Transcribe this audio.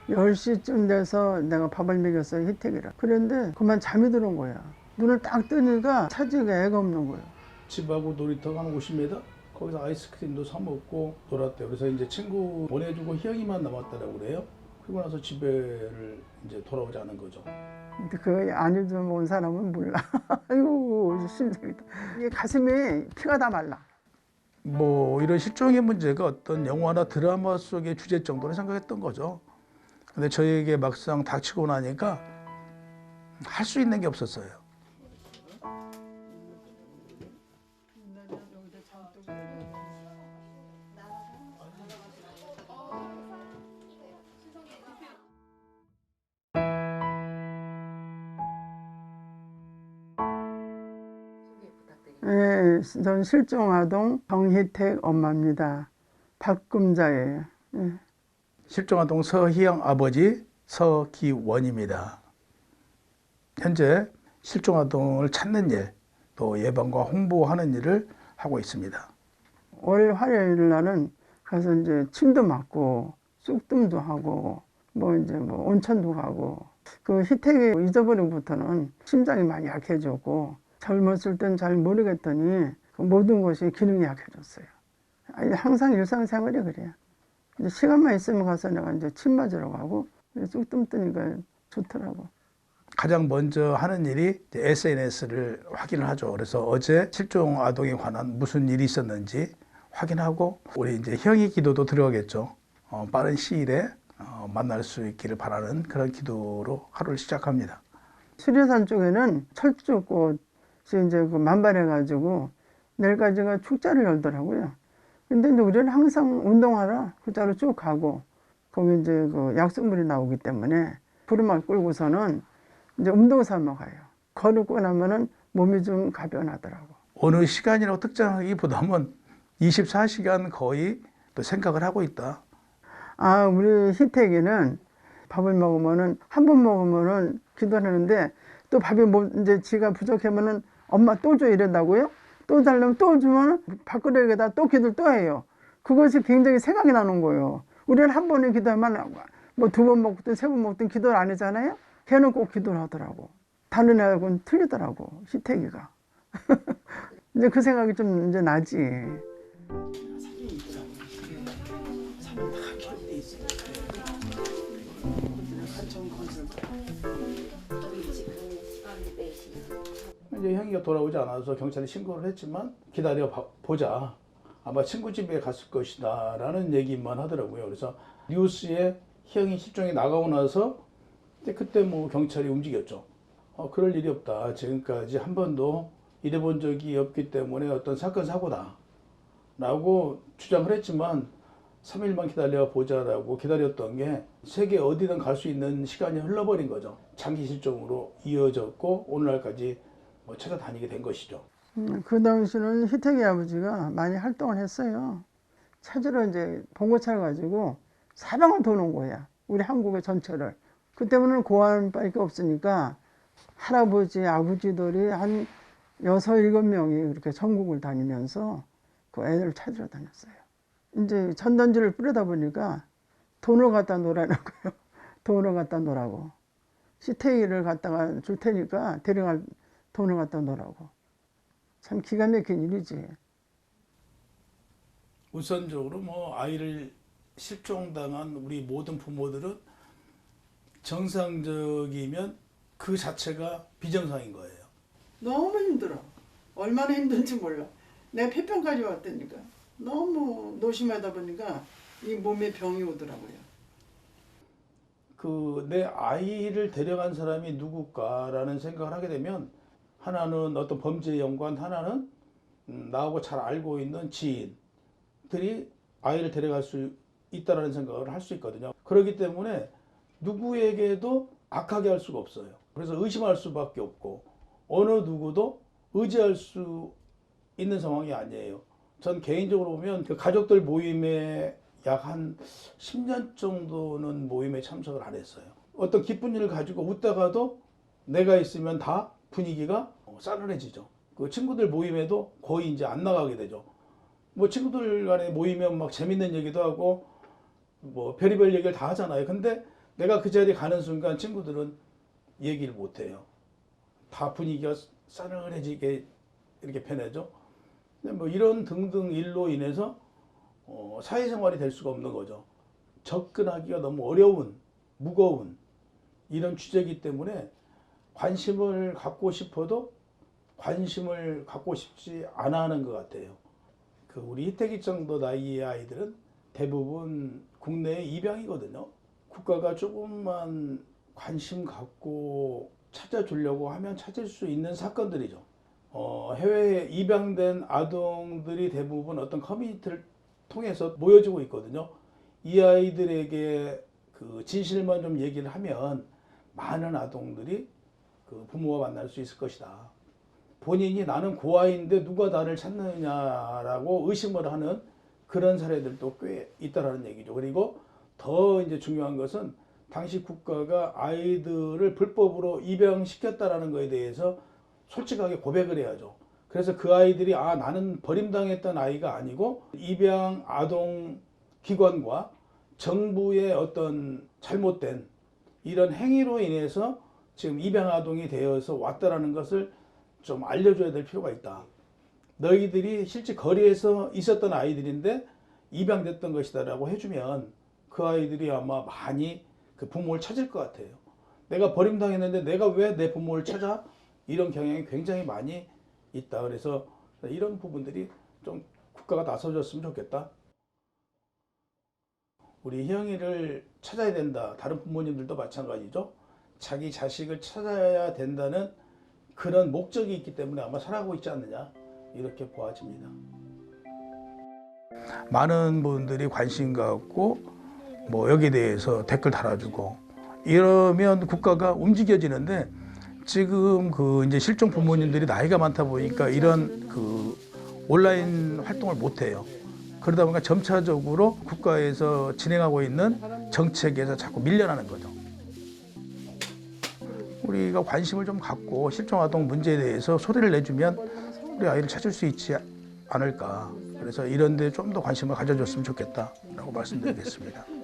10시쯤 돼서 내가 밥을 먹였어요, 희택이라. 그런데 그만 잠이 드는 거야. 눈을 딱 뜨니까 차지가 애가 없는 거예요. 집하고 놀이터가 한 50m? 거기서 아이스크림도 사 먹고 놀았대요. 그래서 이제 친구 보내주고 희영이만 남았다라고 그래요. 그러고 나서 집에를 이제 돌아오지 않은 거죠. 근데 그 안에 좀 온 사람은 몰라. 아이고, 심장이다. 이게 가슴에 피가 다 말라. 뭐 이런 실종의 문제가 어떤 영화나 드라마 속의 주제 정도로 생각했던 거죠. 근데 저에게 막상 닥치고 나니까 할 수 있는 게 없었어요. 예, 전 실종아동 정희택 엄마입니다. 박금자예요. 예. 실종아동 서희영 아버지 서기원입니다. 현재 실종아동을 찾는 일, 또 예방과 홍보하는 일을 하고 있습니다. 월 화요일 날은 가서 이제 침도 맞고 쑥뜸도 하고 뭐 이제 뭐 온천도 가고. 그 희택이 잊어버리고부터는 심장이 많이 약해졌고 젊었을 땐 잘 모르겠더니 그 모든 것이 기능이 약해졌어요. 아니, 항상 일상생활이 그래요. 이제 시간만 있으면 가서 내가 이제 침 맞으러 가고 쑥뜸 뜨니까 좋더라고. 가장 먼저 하는 일이 SNS를 확인을 하죠. 그래서 어제 실종 아동에 관한 무슨 일이 있었는지 확인하고 우리 이제 형의 기도도 들어가겠죠. 빠른 시일에 만날 수 있기를 바라는 그런 기도로 하루를 시작합니다. 수려산 쪽에는 철쭉꽃이 이제 그 만발해가지고 내일까지가 축제를 열더라고요. 근데 이제 우리는 항상 운동하러 그자로 쭉 가고 거기 이제 그 약수물이 나오기 때문에 부르막 끌고서는 이제 운동 삼아 가요. 걸고 나면은 몸이 좀 가변하더라고. 어느 시간이라고 특정하기보다는 24시간 거의 또 생각을 하고 있다. 아, 우리 희택이는 밥을 먹으면은 한 번 먹으면은 기도를 하는데 또 밥이 뭐 이제 지가 부족하면은 엄마 또 줘 이런다고요? 또 달라면 또 주면은 밥그릇에다 또 기도를 또 해요. 그것이 굉장히 생각이 나는 거예요. 우리는 한 번에 기도하면 뭐 두 번 먹든 세 번 먹든 기도를 안 하잖아요. 걔는 꼭 기도를 하더라고. 다른 애하고는 틀리더라고, 희택이가. 이제 그 생각이 좀 이제 나지. 이제 형이가 돌아오지 않아서 경찰에 신고를 했지만 기다려 보자. 아마 친구 집에 갔을 것이다 라는 얘기만 하더라고요. 그래서 뉴스에 형이 실종이 나가고 나서 그때 뭐 경찰이 움직였죠. 그럴 일이 없다. 지금까지 한 번도 일해본 적이 없기 때문에 어떤 사건 사고다 라고 주장을 했지만 3일만 기다려 보자라고 기다렸던 게 세계 어디든 갈 수 있는 시간이 흘러버린 거죠. 장기 실종으로 이어졌고 오늘날까지 뭐 찾아다니게 된 것이죠. 그 당시는 희택이 아버지가 많이 활동을 했어요. 찾으러 이제 봉고차를 가지고 사방을 도는 거야. 우리 한국의 전체를. 그때는 고아원밖에 없으니까 할아버지, 아버지들이 한 6, 7명이 그렇게 전국을 다니면서 그 애들을 찾으러 다녔어요. 이제 전단지를 뿌리다 보니까 돈을 갖다 놓으라는 거예요. 돈을 갖다 놓으라고. 시태기를 갖다가 줄 테니까 데려갈 돈을 갖다 놓으라고. 참 기가 막힌 일이지. 우선적으로 뭐 아이를 실종당한 우리 모든 부모들은 정상적이면 그 자체가 비정상인 거예요. 너무 힘들어. 얼마나 힘든지 몰라. 내가 폐병까지 왔다니까. 너무 노심하다 보니까 이 몸에 병이 오더라고요. 그 내 아이를 데려간 사람이 누굴까라는 생각을 하게 되면 하나는 어떤 범죄 연관, 하나는 나하고 잘 알고 있는 지인들이 아이를 데려갈 수 있다라는 생각을 할 수 있거든요. 그렇기 때문에 누구에게도 악하게 할 수가 없어요. 그래서 의심할 수밖에 없고 어느 누구도 의지할 수 있는 상황이 아니에요. 전 개인적으로 보면 그 가족들 모임에 약 한 10년 정도는 모임에 참석을 안 했어요. 어떤 기쁜 일을 가지고 웃다가도 내가 있으면 다 분위기가 싸늘해지죠. 그 친구들 모임에도 거의 이제 안 나가게 되죠. 뭐 친구들 간에 모이면 막 재밌는 얘기도 하고 뭐 별의별 얘기를 다 하잖아요. 근데 내가 그 자리에 가는 순간 친구들은 얘기를 못해요. 다 분위기가 싸늘해지게 이렇게 변하죠. 뭐 이런 등등 일로 인해서 사회생활이 될 수가 없는 거죠. 접근하기가 너무 어려운, 무거운 이런 주제이기 때문에 관심을 갖고 싶어도 관심을 갖고 싶지 않아 하는 것 같아요. 그 우리 희태기 정도 나이의 아이들은 대부분 국내에 입양이거든요. 국가가 조금만 관심 갖고 찾아주려고 하면 찾을 수 있는 사건들이죠. 해외에 입양된 아동들이 대부분 어떤 커뮤니티를 통해서 모여지고 있거든요. 이 아이들에게 그 진실만 좀 얘기를 하면 많은 아동들이 그 부모와 만날 수 있을 것이다. 본인이 나는 고아인데 누가 나를 찾느냐라고 의심을 하는 그런 사례들도 꽤 있다라는 얘기죠. 그리고 더 이제 중요한 것은 당시 국가가 아이들을 불법으로 입양시켰다라는 것에 대해서 솔직하게 고백을 해야죠. 그래서 그 아이들이 나는 버림당했던 아이가 아니고 입양 아동 기관과 정부의 어떤 잘못된 이런 행위로 인해서 지금 입양 아동이 되어서 왔다라는 것을 좀 알려줘야 될 필요가 있다. 너희들이 실제 거리에서 있었던 아이들인데 입양됐던 것이다라고 해주면 그 아이들이 아마 많이 그 부모를 찾을 것 같아요. 내가 버림당했는데 내가 왜 내 부모를 찾아? 이런 경향이 굉장히 많이 있다. 그래서 이런 부분들이 좀 국가가 나서줬으면 좋겠다. 우리 희영이를 찾아야 된다. 다른 부모님들도 마찬가지죠. 자기 자식을 찾아야 된다는 그런 목적이 있기 때문에 아마 살아가고 있지 않느냐 이렇게 보아집니다. 많은 분들이 관심 갖고 뭐 여기에 대해서 댓글 달아주고 이러면 국가가 움직여지는데 지금 그 이제 실종 부모님들이 나이가 많다 보니까 이런 그 온라인 활동을 못 해요. 그러다 보니까 점차적으로 국가에서 진행하고 있는 정책에서 자꾸 밀려나는 거죠. 우리가 관심을 좀 갖고 실종 아동 문제에 대해서 소리를 내주면 우리 아이를 찾을 수 있지 않을까. 그래서 이런 데 좀 더 관심을 가져줬으면 좋겠다라고 말씀드리겠습니다.